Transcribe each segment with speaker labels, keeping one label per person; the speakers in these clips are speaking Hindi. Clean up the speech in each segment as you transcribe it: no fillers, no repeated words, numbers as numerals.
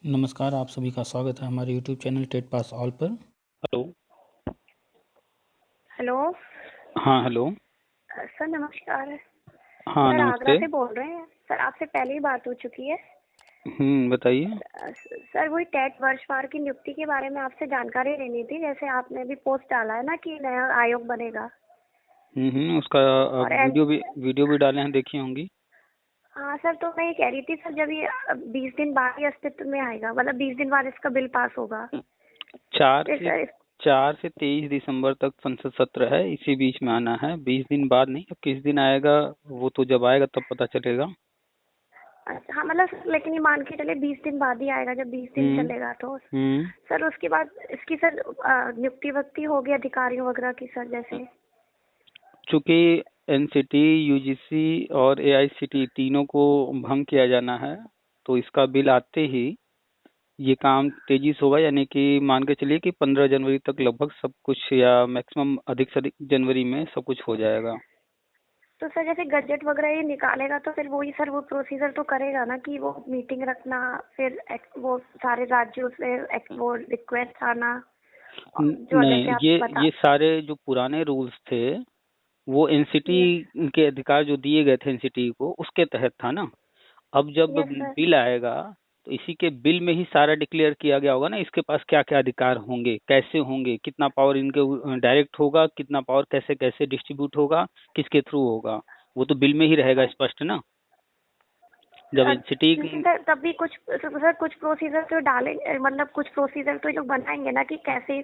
Speaker 1: नमस्कार, आप सभी का स्वागत है हमारे YouTube channel TET pass all पर। हेलो।
Speaker 2: हेलो।
Speaker 1: हाँ, हेलो।
Speaker 2: सर नमस्कार।
Speaker 1: हाँ,
Speaker 2: सर आगरा
Speaker 1: नमस्ते।
Speaker 2: से बोल रहे हैं। सर आपसे पहले ही बात हो चुकी है।
Speaker 1: बताइए।
Speaker 2: सर वही टेट वर्षवार की नियुक्ति के बारे में आपसे जानकारी लेनी थी। जैसे आपने अभी पोस्ट डाला है ना कि नया आयोग बनेगा।
Speaker 1: उसका
Speaker 2: और
Speaker 1: वीडियो भी डाले हैं, देखी होंगी।
Speaker 2: हाँ सर, तो मैं ये कह रही थी सर, जब ये 20 दिन बाद ही अस्तित्व में आएगा, मतलब 20 दिन बाद इसका बिल पास होगा।
Speaker 1: चार
Speaker 2: फिर
Speaker 1: से
Speaker 2: सर
Speaker 1: 4 से 23 दिसंबर तक संसद सत्र है, इसी बीच में आना है। 20 दिन बाद नहीं। अब किस दिन आएगा वो तो जब आएगा तब पता चलेगा।
Speaker 2: अच्छा, हाँ मतलब लेकिन ये मान के चले 20 दिन बाद ही आएगा, जब 20 दिन
Speaker 1: हम्म
Speaker 2: चलेगा तो
Speaker 1: हम्म
Speaker 2: सर उसके बाद इसकी सर नियुक्ति वक्ति होगी अधिकारियों वगैरह की सर, जैसे।
Speaker 1: चूंकि एनसीटी, यूजीसी और एआईसीटी तीनों को भंग किया जाना है, तो इसका बिल आते ही ये काम तेजी से होगा। यानी कि मान के चलिए कि 15 जनवरी तक लगभग सब कुछ, या मैक्सिमम अधिक से अधिक जनवरी में सब कुछ हो जाएगा।
Speaker 2: तो सर जैसे गजट वगैरह ये निकालेगा तो फिर वही सर वो प्रोसीजर तो करेगा ना कि वो मीटिंग रखना, फिर वो सारे राज्यों से वो रिक्वेस्ट आना, और जो जैसे
Speaker 1: नहीं,
Speaker 2: आप बता।
Speaker 1: ये सारे जो पुराने रूल्स थे वो एनसीटी
Speaker 2: यस।
Speaker 1: के अधिकार जो दिए गए थे एनसीटी को, उसके तहत था ना। अब जब
Speaker 2: यस सर।
Speaker 1: बिल आएगा तो इसी के बिल में ही सारा डिक्लेयर किया गया होगा ना, इसके पास क्या क्या अधिकार होंगे, कैसे होंगे, कितना पावर इनके डायरेक्ट होगा, कितना पावर कैसे कैसे डिस्ट्रीब्यूट होगा, किसके थ्रू होगा, वो तो बिल में ही रहेगा स्पष्ट ना। जब एनसीटी।
Speaker 2: लेकिन सर तब भी कुछ सर कुछ प्रोसीजर तो डालेंगे, मतलब कुछ प्रोसीजर तो ये लोग बनाएंगे ना कि कैसे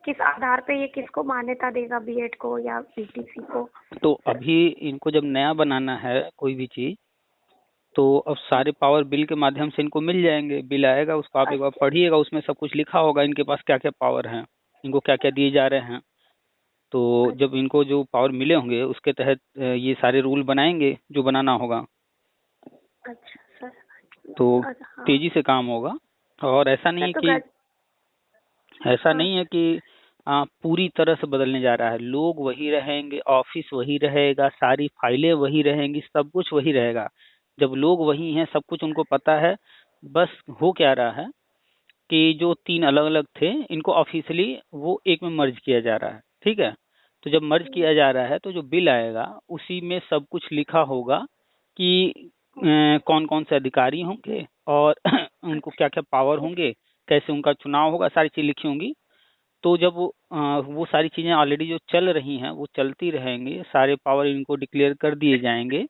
Speaker 2: किस आधार पे ये किसको मान्यता देगा, बीएड को या बीटीसी को।
Speaker 1: तो अभी इनको जब नया बनाना है कोई भी चीज, तो अब सारे पावर बिल के माध्यम से इनको मिल जाएंगे। बिल आएगा, उसको आप एक बार
Speaker 2: अच्छा।
Speaker 1: पढ़िएगा, उसमें सब कुछ लिखा होगा इनके पास क्या क्या पावर हैं, इनको क्या क्या दिए जा रहे हैं। तो जब इनको जो पावर मिले होंगे उसके तहत ये सारे रूल बनाएंगे जो बनाना होगा,
Speaker 2: अच्छा सर।
Speaker 1: तो
Speaker 2: अच्छा हाँ।
Speaker 1: तेजी से काम होगा। और
Speaker 2: सर तो गज
Speaker 1: ऐसा
Speaker 2: हाँ।
Speaker 1: नहीं है कि पूरी तरह से बदलने जा रहा है। लोग वही रहेंगे, ऑफिस वही रहेगा, सारी फाइलें वही रहेंगी, सब कुछ वही रहेगा। जब लोग वही हैं, सब कुछ उनको पता है। बस हो क्या रहा है कि जो 3 अलग अलग थे इनको ऑफिशियली वो एक में मर्ज किया जा रहा है। ठीक है। तो जब मर्ज किया जा रहा है तो जो बिल आएगा उसी में सब कुछ लिखा होगा कि कौन कौन से अधिकारी होंगे और उनको क्या क्या पावर होंगे, कैसे उनका चुनाव होगा, सारी चीज लिखी होंगी। तो जब वो सारी चीजें ऑलरेडी जो चल रही हैं वो चलती रहेंगी, सारे पावर इनको डिक्लेयर कर दिए जाएंगे।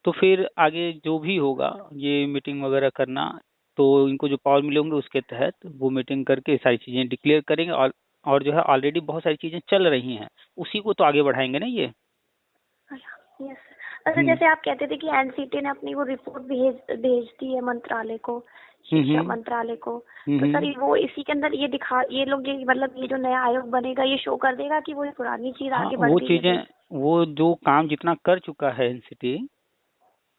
Speaker 1: तो फिर आगे जो भी होगा, ये मीटिंग वगैरह करना, तो इनको जो पावर मिले होंगे उसके तहत वो मीटिंग करके सारी चीजें डिक्लेयर करेंगे। और जो है ऑलरेडी बहुत सारी चीजें चल रही हैं, उसी को तो आगे बढ़ाएंगे ना ये।
Speaker 2: यस। अच्छा,
Speaker 1: हम्म
Speaker 2: जैसे आप कहते थे कि एनसीटी ने अपनी वो रिपोर्ट भेज दी है मंत्रालय को,
Speaker 1: हम्म
Speaker 2: शिक्षा
Speaker 1: हम्म
Speaker 2: मंत्रालय को। तो सर
Speaker 1: हम्म।
Speaker 2: वो इसी के अंदर ये लोग ये मतलब ये जो नया आयोग बनेगा ये शो कर देगा कि वो पुरानी चीज
Speaker 1: हाँ,
Speaker 2: आगे
Speaker 1: वो
Speaker 2: बढ़ती है
Speaker 1: चीजें,
Speaker 2: फिर।
Speaker 1: वो जो काम जितना कर चुका है एनसीटी,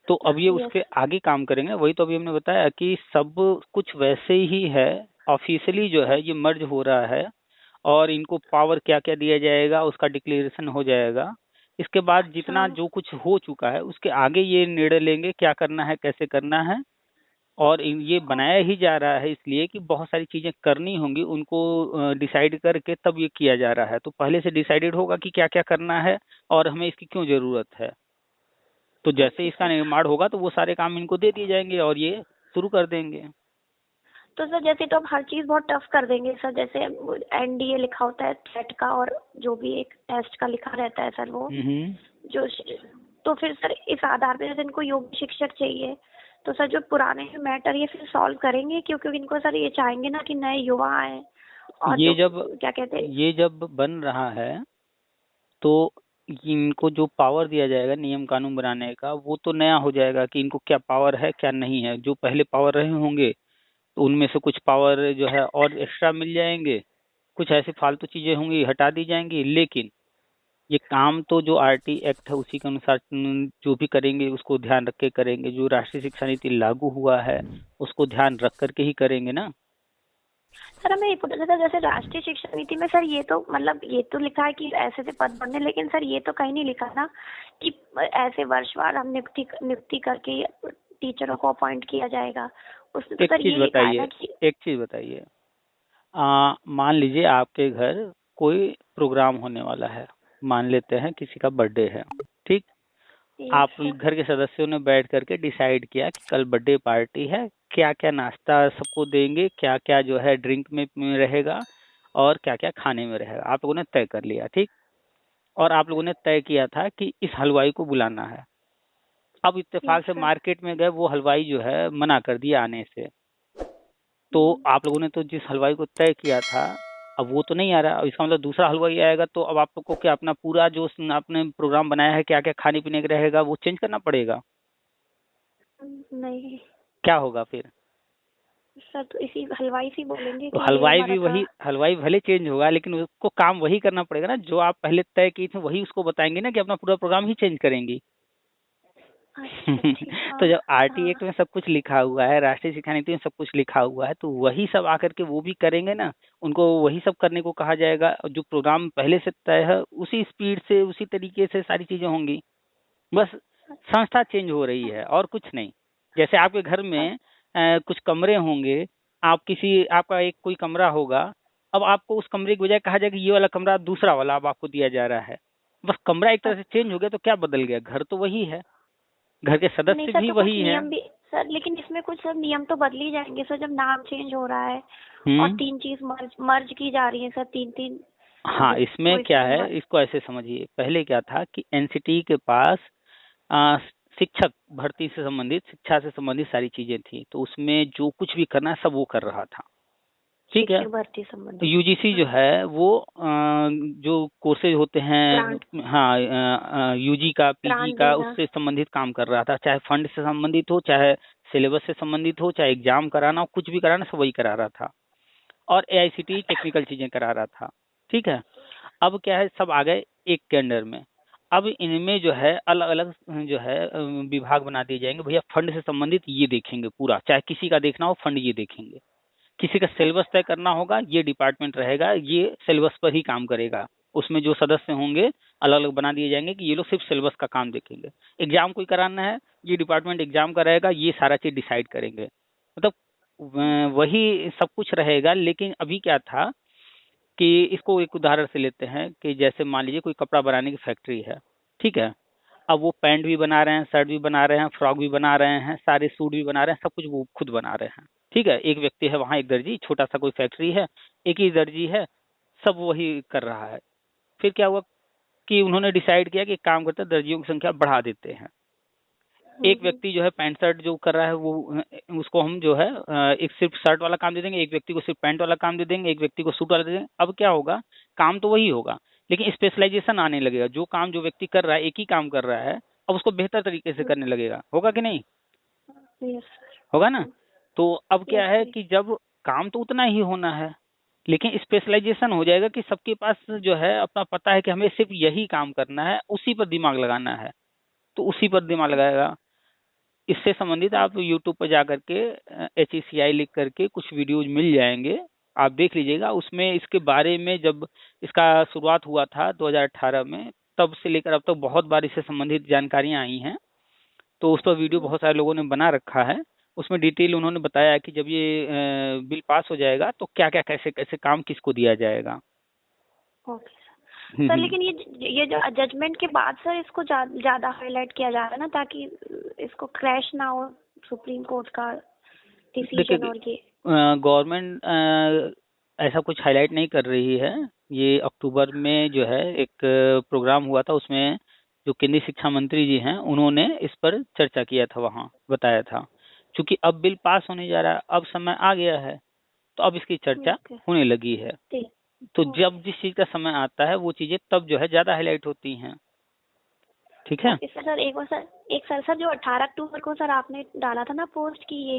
Speaker 1: तो अब ये
Speaker 2: यस।
Speaker 1: उसके आगे काम करेंगे। वही तो अभी हमने बताया कि सब कुछ वैसे ही है। ऑफिशियली जो है ये मर्ज हो रहा है, और इनको पावर क्या क्या दिया जाएगा उसका डिक्लेरेशन हो जाएगा। इसके बाद
Speaker 2: अच्छा।
Speaker 1: जितना जो कुछ हो चुका है उसके आगे ये निर्णय लेंगे क्या करना है, कैसे करना है। और ये
Speaker 2: हाँ।
Speaker 1: बनाया ही जा रहा है इसलिए कि बहुत सारी चीजें करनी होंगी, उनको डिसाइड करके तब ये किया जा रहा है। तो पहले से डिसाइडेड होगा कि क्या क्या करना है और हमें इसकी क्यों जरूरत है। तो जैसे
Speaker 2: अच्छा
Speaker 1: इसका
Speaker 2: सर।
Speaker 1: निर्माण होगा तो वो सारे काम इनको दे दिए जाएंगे और ये शुरू कर देंगे।
Speaker 2: तो सर जैसे तो अब हर चीज बहुत टफ कर देंगे सर, जैसे एनडीए लिखा होता है टेट का, और जो भी एक टेस्ट का लिखा रहता है सर वो
Speaker 1: हम्म।
Speaker 2: जो तो फिर सर इस आधार पे जैसे इनको योग्य शिक्षक चाहिए, तो सर जो पुराने मैटर ये फिर सॉल्व करेंगे, क्योंकि इनको सर ये चाहेंगे ना कि नए युवा आए, और
Speaker 1: ये
Speaker 2: जो
Speaker 1: जब
Speaker 2: क्या कहते हैं।
Speaker 1: ये जब बन रहा है तो इनको जो पावर दिया जाएगा नियम कानून बनाने का, वो तो नया हो जाएगा कि इनको क्या पावर है क्या नहीं है। जो पहले पावर रहे होंगे तो उनमें से कुछ पावर जो है और एक्स्ट्रा मिल जाएंगे, कुछ ऐसी फालतू चीजें होंगी हटा दी जाएंगी। लेकिन ये काम तो जो आरटी एक्ट है उसी के अनुसार जो भी करेंगे उसको ध्यान रख के करेंगे। जो राष्ट्रीय शिक्षा नीति लागू हुआ है उसको ध्यान रख करके ही करेंगे ना।
Speaker 2: सर हमें ये पूछना था, जैसे राष्ट्रीय शिक्षा नीति में सर ये तो मतलब ये तो लिखा है कि ऐसे से पद बनने, लेकिन सर ये तो कहीं नहीं लिखा ना कि ऐसे वर्षवार हम नियुक्ति नियुक्ति करके टीचरों को अपॉइंट किया जाएगा। उसने तो
Speaker 1: एक
Speaker 2: सर
Speaker 1: चीज
Speaker 2: ये लिखा है
Speaker 1: बताइए,
Speaker 2: ना कि
Speaker 1: एक चीज बताइए। मान लीजिए आपके घर कोई प्रोग्राम होने वाला है, मान लेते हैं किसी का बर्थडे है, ठीक।
Speaker 2: एक
Speaker 1: आप
Speaker 2: सर।
Speaker 1: घर के सदस्यों ने बैठ करके डिसाइड किया कि कल बर्थडे पार्टी है, क्या क्या नाश्ता सबको देंगे, क्या क्या जो है ड्रिंक में रहेगा, और क्या क्या खाने में रहेगा, आप लोगों ने तय कर लिया, ठीक। और आप लोगों ने तय किया था कि इस हलवाई को बुलाना है। अब
Speaker 2: एक
Speaker 1: इत्तेफाक से
Speaker 2: सर।
Speaker 1: मार्केट में गए, वो हलवाई जो है मना कर दिया आने से। तो
Speaker 2: हम्म,
Speaker 1: आप लोगों ने तो जिस हलवाई को तय किया था, अब वो तो नहीं आ रहा, अब इसका मतलब दूसरा हलवाई आएगा, तो अब आप लोग को क्या अपना पूरा जो आपने प्रोग्राम बनाया है, क्या क्या खाने पीने का रहेगा, वो चेंज करना पड़ेगा।
Speaker 2: नहीं
Speaker 1: क्या होगा फिर?
Speaker 2: सर, तो इसी हलवाई से बोलेंगे
Speaker 1: तो
Speaker 2: कि ये
Speaker 1: हलवाई
Speaker 2: हमारा
Speaker 1: भी
Speaker 2: था।
Speaker 1: वही, हलवाई भले चेंज होगा, लेकिन उसको काम वही करना पड़ेगा ना जो आप पहले तय की थी, वही उसको बताएंगे ना कि अपना पूरा प्रोग्राम ही चेंज करेंगी।
Speaker 2: अच्छा ठीक,
Speaker 1: तो
Speaker 2: हाँ।
Speaker 1: जब आरटी
Speaker 2: हाँ।
Speaker 1: एक्ट में सब कुछ लिखा हुआ है, राष्ट्रीय शिक्षा नीति में सब कुछ लिखा हुआ है, तो वही सब आकर के वो भी करेंगे ना, उनको वही सब करने को कहा जाएगा। और जो प्रोग्राम पहले से तय है, उसी स्पीड से उसी तरीके से सारी चीजें होंगी। बस संस्था चेंज हो रही है और कुछ नहीं। जैसे आपके घर में कुछ कमरे होंगे, आप किसी आपका एक कोई कमरा होगा, अब आपको उस कमरे की बजाय कहा जाएगा ये वाला कमरा दूसरा वाला अब आपको दिया जा रहा है। बस कमरा एक तरह से चेंज हो गया, तो क्या बदल गया? घर तो वही है, घर के
Speaker 2: नहीं
Speaker 1: सदस्य
Speaker 2: सर,
Speaker 1: भी
Speaker 2: तो कुछ
Speaker 1: वही है।
Speaker 2: नियम भी सर, लेकिन इसमें कुछ सर नियम तो बदल ही जाएंगे सर, जब नाम चेंज हो रहा है और
Speaker 1: हम्म।
Speaker 2: तीन चीज मर्ज मर्ज की जा रही है सर, तीन तीन।
Speaker 1: हाँ, इसमें
Speaker 2: तो
Speaker 1: क्या
Speaker 2: इसमें
Speaker 1: है, इसको ऐसे समझिए, पहले क्या था कि एनसीटी के पास आ, शिक्षक भर्ती से संबंधित, शिक्षा से संबंधित सारी चीजें थी, तो उसमें जो कुछ भी करना है सब वो कर रहा था, ठीक है।
Speaker 2: शिक्षक भर्ती संबंधित।
Speaker 1: यूजीसी जो
Speaker 2: हाँ।
Speaker 1: है वो जो कोर्सेज होते हैं,
Speaker 2: ग्रांट।
Speaker 1: हाँ, यूजी का पीजी
Speaker 2: ग्रांट
Speaker 1: का,
Speaker 2: देना।
Speaker 1: उससे संबंधित काम कर रहा था, चाहे फंड से संबंधित हो, चाहे सिलेबस से संबंधित हो, चाहे एग्जाम कराना हो, कुछ भी कराना सब वही करा रहा था। और एआईसीटी टेक्निकल चीजें करा रहा था, ठीक है। अब क्या है, सब आ गए एक के अंडर में। अब इनमें जो है अलग अलग जो है विभाग बना दिए जाएंगे, भैया फंड से संबंधित ये देखेंगे पूरा, चाहे किसी का देखना हो फंड ये देखेंगे। किसी का सिलेबस तय करना होगा, ये डिपार्टमेंट रहेगा, ये सिलेबस पर ही काम करेगा। उसमें जो सदस्य होंगे अलग अलग बना दिए जाएंगे कि ये लोग सिर्फ सिलेबस का काम देखेंगे। एग्जाम कोई कराना है, ये डिपार्टमेंट एग्जाम का रहेगा, ये सारा चीज डिसाइड करेंगे। मतलब वही सब कुछ रहेगा। लेकिन अभी क्या था कि इसको एक उदाहरण से लेते हैं कि जैसे मान लीजिए कोई कपड़ा बनाने की फैक्ट्री है, ठीक है। अब वो पैंट भी बना रहे हैं, शर्ट भी बना रहे हैं, फ्रॉक भी बना रहे हैं, सारे सूट भी बना रहे हैं, सब कुछ वो खुद बना रहे हैं, ठीक है। एक व्यक्ति है वहाँ, एक दर्जी, छोटा सा कोई फैक्ट्री है, एक ही दर्जी है, सब वही कर रहा है। फिर क्या हुआ कि उन्होंने डिसाइड किया कि एक काम करते हैं, दर्जियों की संख्या बढ़ा देते हैं। एक व्यक्ति जो है पैंट शर्ट जो कर रहा है वो उसको हम जो है एक सिर्फ शर्ट वाला काम दे देंगे, एक व्यक्ति को सिर्फ पैंट वाला काम दे देंगे, एक व्यक्ति को सूट वाला दे देंगे। अब क्या होगा, काम तो वही होगा, लेकिन स्पेशलाइजेशन आने लगेगा। जो काम जो व्यक्ति कर रहा है, एक ही काम कर रहा है, अब उसको बेहतर तरीके से करने लगेगा। होगा कि नहीं?
Speaker 2: यस
Speaker 1: होगा ना। तो अब क्या है
Speaker 2: सर।
Speaker 1: कि जब काम तो उतना ही होना है, लेकिन स्पेशलाइजेशन हो जाएगा कि सबके पास जो है अपना पता है कि हमें सिर्फ यही काम करना है, उसी पर दिमाग लगाना है, तो उसी पर दिमाग लगाएगा। इससे संबंधित आप यूट्यूब पर जा करके HECI लिख करके कुछ वीडियोज मिल जाएंगे, आप देख लीजिएगा। उसमें इसके बारे में जब इसका शुरुआत हुआ था 2018 में, तब से लेकर अब तक बहुत बार इससे संबंधित जानकारियां आई हैं। तो उस पर वीडियो बहुत सारे लोगों ने बना रखा है। उसमें डिटेल उन्होंने बताया है कि जब ये बिल पास हो जाएगा तो क्या क्या कैसे कैसे काम किसको दिया जाएगा।
Speaker 2: ओके सर, लेकिन ये जो जजमेंट के बाद सर इसको ज्यादा हाईलाइट किया जा रहा है ना, ताकि इसको क्रैश ना हो सुप्रीम कोर्ट का डिसीजन।
Speaker 1: देखिए,
Speaker 2: और ये
Speaker 1: गवर्नमेंट ऐसा कुछ हाईलाइट नहीं कर रही है। ये अक्टूबर में जो है एक प्रोग्राम हुआ था, उसमें जो केंद्रीय शिक्षा मंत्री जी हैं उन्होंने इस पर चर्चा किया था, वहाँ बताया था। क्योंकि अब बिल पास होने जा रहा है, अब समय आ गया है, तो अब इसकी चर्चा
Speaker 2: ओके
Speaker 1: होने लगी है।
Speaker 2: ठीक।
Speaker 1: तो
Speaker 2: ओके।
Speaker 1: जब जिस चीज़ का समय आता है वो चीज़ें तब जो है ज़्यादा हाईलाइट होती हैं, ठीक है।
Speaker 2: ओके सर, एक और सर, एक सर जो 18 अक्टूबर को सर आपने डाला था ना पोस्ट की ये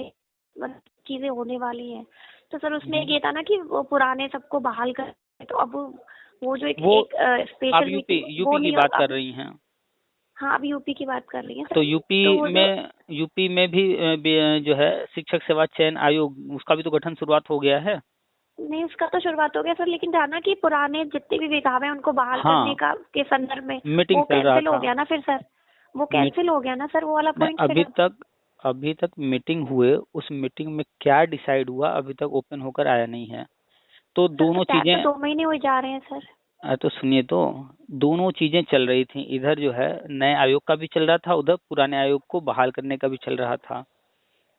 Speaker 2: मतलब चीजें होने वाली हैं, तो सर उसमें एक ये था ना कि वो पुराने सबको बहाल कर, तो अब वो जो
Speaker 1: वो
Speaker 2: एक
Speaker 1: आप
Speaker 2: स्पेशल
Speaker 1: यूपी
Speaker 2: मीटिंग वो
Speaker 1: यूपी की
Speaker 2: नहीं
Speaker 1: बात कर
Speaker 2: अब।
Speaker 1: रही हैं।
Speaker 2: हाँ, अब यूपी की बात कर रही हैं
Speaker 1: तो
Speaker 2: सर। तो वो जो
Speaker 1: यूपी में भी जो है शिक्षक सेवा चयन आयोग, उसका भी तो गठन शुरुआत हो गया है।
Speaker 2: नहीं, उसका तो शुरुआत हो गया सर, लेकिन था ना कि पुराने जितने भी विभाग हैं उनको बहाल करने
Speaker 1: हाँ,
Speaker 2: का के संदर्भ में
Speaker 1: मीटिंग
Speaker 2: वो
Speaker 1: चल रहा
Speaker 2: कैंसिल हो
Speaker 1: था।
Speaker 2: गया ना फिर सर। वो
Speaker 1: मीट
Speaker 2: कैंसिल हो गया ना सर, वो वाला
Speaker 1: नहीं,
Speaker 2: पॉइंट फिर अब।
Speaker 1: अभी तक मीटिंग हुए, उस मीटिंग में क्या डिसाइड हुआ अभी तक ओपन होकर आया नहीं है। तो
Speaker 2: सर
Speaker 1: दोनों
Speaker 2: तो
Speaker 1: चीजें,
Speaker 2: 2 महीने हो जा रहे हैं सर।
Speaker 1: तो सुनिए, तो दोनों चीजें चल रही थी, इधर जो है नए आयोग का भी चल रहा था, उधर पुराने आयोग को बहाल करने का भी चल रहा था।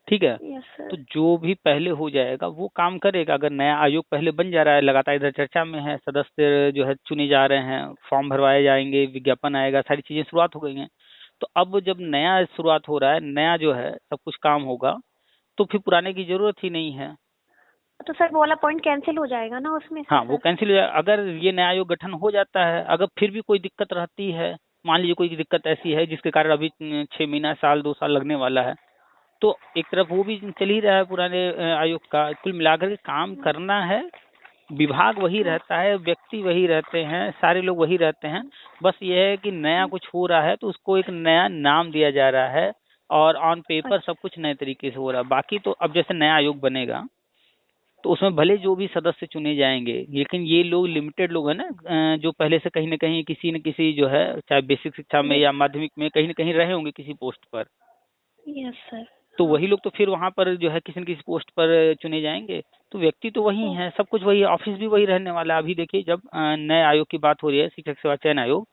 Speaker 1: ठीक है।
Speaker 2: यस
Speaker 1: तो
Speaker 2: सर।
Speaker 1: जो भी पहले हो जाएगा वो काम करेगा। अगर नया आयोग पहले बन जा रहा है, लगातार इधर चर्चा में है, सदस्य जो है चुने जा रहे हैं, फॉर्म भरवाए जाएंगे, विज्ञापन आएगा, सारी चीजें शुरुआत हो गई हैं। तो अब जब नया शुरुआत हो रहा है, नया जो है सब कुछ काम होगा, तो फिर पुराने की जरूरत ही नहीं है।
Speaker 2: तो सर वो वाला पॉइंट कैंसिल हो जाएगा ना उसमें से
Speaker 1: हाँ, वो
Speaker 2: सर।
Speaker 1: कैंसिल हो जाए। अगर ये नया आयोग गठन हो जाता है, अगर फिर भी कोई दिक्कत रहती है, मान लीजिए कोई दिक्कत ऐसी है जिसके कारण अभी 6 महीना, साल, 2 साल लगने वाला है, तो एक तरफ वो भी चल ही रहा है पुराने आयोग का। कुल मिलाकर के काम करना है, विभाग वही रहता है, व्यक्ति वही रहते हैं, सारे लोग वही रहते हैं। बस ये है कि नया कुछ हो रहा है तो उसको एक नया नाम दिया जा रहा है, और ऑन पेपर सब
Speaker 2: अच्छा।
Speaker 1: कुछ नए तरीके से हो रहा है। बाकी तो अब जैसे नया आयोग बनेगा तो उसमें भले जो भी सदस्य चुने जाएंगे, लेकिन ये लोग लिमिटेड लोग हैं ना, जो पहले से कहीं ना कहीं किसी न किसी जो है, चाहे बेसिक शिक्षा में या माध्यमिक में कहीं ना कहीं रहे होंगे किसी पोस्ट पर।
Speaker 2: Yes sir.
Speaker 1: तो
Speaker 2: हाँ।
Speaker 1: वही लोग तो फिर वहां पर जो है किसी न किसी पोस्ट पर चुने जाएंगे। तो व्यक्ति तो वही
Speaker 2: ओ,
Speaker 1: है, सब कुछ वही है, ऑफिस भी वही रहने वाला है। अभी देखिए, जब नए आयोग की बात हो रही है, शिक्षक सेवा चयन आयोग,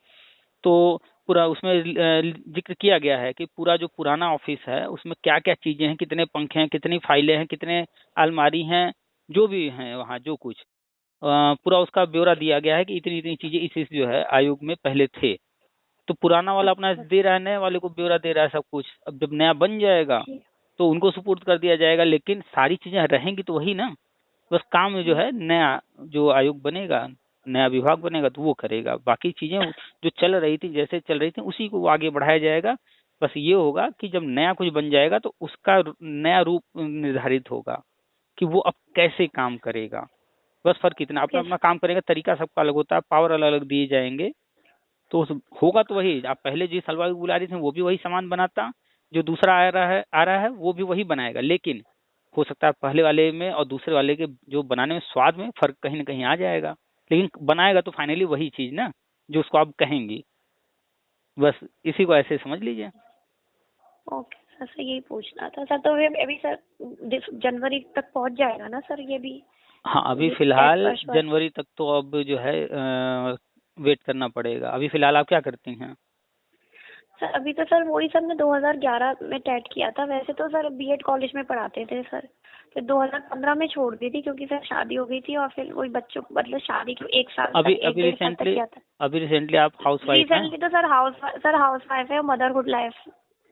Speaker 1: तो पूरा उसमें जिक्र किया गया है कि पूरा जो पुराना ऑफिस है उसमें क्या क्या चीजें हैं, कितने पंखे हैं, कितनी फाइलें हैं, कितने अलमारी हैं, जो भी हैं वहाँ जो कुछ, पूरा उसका ब्यौरा दिया गया है कि इतनी इतनी चीजें इस जो है आयोग में पहले थे। तो पुराना वाला अपना
Speaker 2: अच्छा।
Speaker 1: दे रहा है, नए वाले को ब्यौरा दे रहा है सब कुछ। अब जब नया बन जाएगा
Speaker 2: ठीक।
Speaker 1: तो उनको सुपुर्द कर दिया जाएगा, लेकिन सारी चीजें रहेंगी तो वही ना। बस काम जो है नया, जो आयोग बनेगा, नया विभाग बनेगा तो वो करेगा। बाकी चीजें जो चल रही थी, जैसे चल रही थी, उसी को आगे बढ़ाया जाएगा। बस ये होगा कि जब नया कुछ बन जाएगा तो उसका नया रूप निर्धारित होगा कि वो अब कैसे काम करेगा। बस फर्क इतना, अपना
Speaker 2: ओके
Speaker 1: अपना काम करेगा, तरीका सबका अलग होता है, पावर अलग अलग दिए जाएंगे। तो होगा तो वही, आप पहले जिस हलवा को बुला रही थे वो भी वही सामान बनाता, जो दूसरा आ रहा है वो भी वही बनाएगा। लेकिन हो सकता है पहले वाले में और दूसरे वाले के जो बनाने में स्वाद में फर्क कहीं ना कहीं आ जाएगा, लेकिन बनाएगा तो फाइनली वही चीज ना, जो उसको आप कहेंगी। बस इसी को ऐसे समझ लीजिए।
Speaker 2: Okay sir. सर यही पूछना था सर। तो ये अभी सर जनवरी तक पहुंच जाएगा ना सर ये भी,
Speaker 1: हाँ, अभी
Speaker 2: ये
Speaker 1: फिलहाल
Speaker 2: वर्ष वर्ष।
Speaker 1: जनवरी तक तो अब जो है वेट करना पड़ेगा। अभी फिलहाल आप क्या करती हैं?
Speaker 2: सर अभी तो सर वही सर, मैं 2011 में टेट किया था। वैसे तो सर बीएड कॉलेज में पढ़ाते थे सर। फिर 2015 में छोड़ दी थी क्योंकि सर शादी हो गई थी, और फिर वही बच्चों मतलब शादी के 1 साल
Speaker 1: अभी
Speaker 2: तक, एक
Speaker 1: अभी
Speaker 2: 1.5 साल तक
Speaker 1: रिसेंटली
Speaker 2: किया था।
Speaker 1: अभी रिसेंटली आप हाउस वाइफ हैं?
Speaker 2: रिसेंटली तो सर हाउस वाइफ है, मदरहुड लाइफ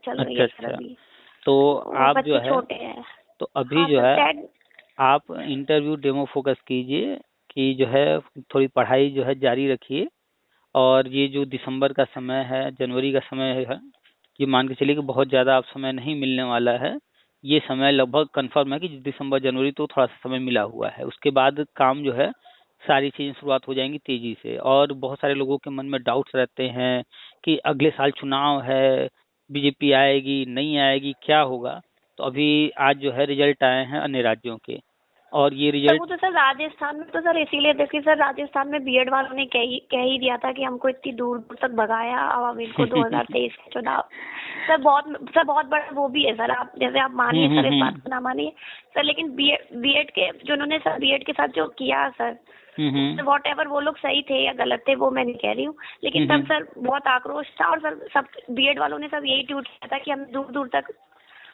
Speaker 2: चल रही
Speaker 1: अच्छा
Speaker 2: है सर
Speaker 1: अच्छा।
Speaker 2: अभी।
Speaker 1: तो
Speaker 2: तो
Speaker 1: आप जो
Speaker 2: बच्चे
Speaker 1: है,
Speaker 2: छोटे हैं।
Speaker 1: तो अभी
Speaker 2: हाँ
Speaker 1: जो
Speaker 2: सर
Speaker 1: है
Speaker 2: टेट।
Speaker 1: आप इंटरव्यू डेमो फोकस कीजिए, कि जो है थोड़ी पढ़ाई जो है जारी रखिए। और ये जो दिसंबर का समय है, जनवरी का समय है, ये मान के चलिए कि बहुत ज़्यादा आप समय नहीं मिलने वाला है। ये समय लगभग कंफर्म है कि दिसंबर जनवरी तो थोड़ा सा समय मिला हुआ है, उसके बाद काम जो है सारी चीज़ें शुरुआत हो जाएंगी तेज़ी से। और बहुत सारे लोगों के मन में डाउट्स रहते हैं कि अगले साल चुनाव है, बीजेपी आएगी नहीं आएगी, क्या होगा। तो अभी आज जो है रिजल्ट आए हैं अन्य राज्यों के, और ये
Speaker 2: सर वो
Speaker 1: रिजल्ट।
Speaker 2: तो सर राजस्थान में तो सर इसीलिए देखिए सर, राजस्थान में बीएड वालों ने कह ही दिया था कि हमको इतनी दूर दूर तक भगाया अवामीर को 2023 के चुनाव। सर बहुत बड़ा वो भी है सर। आप जैसे आप मानिए सर, इस बात को ना मानिए सर, लेकिन बीएड के जो उन्होंने सर बीएड के साथ जो किया सर, वॉट एवर वो लोग सही थे या गलत थे वो मैं नहीं कह रही हूँ, लेकिन तब सर बहुत आक्रोश था। और सर सब बीएड वालों ने सब यही ट्वीट किया था कि हम दूर दूर तक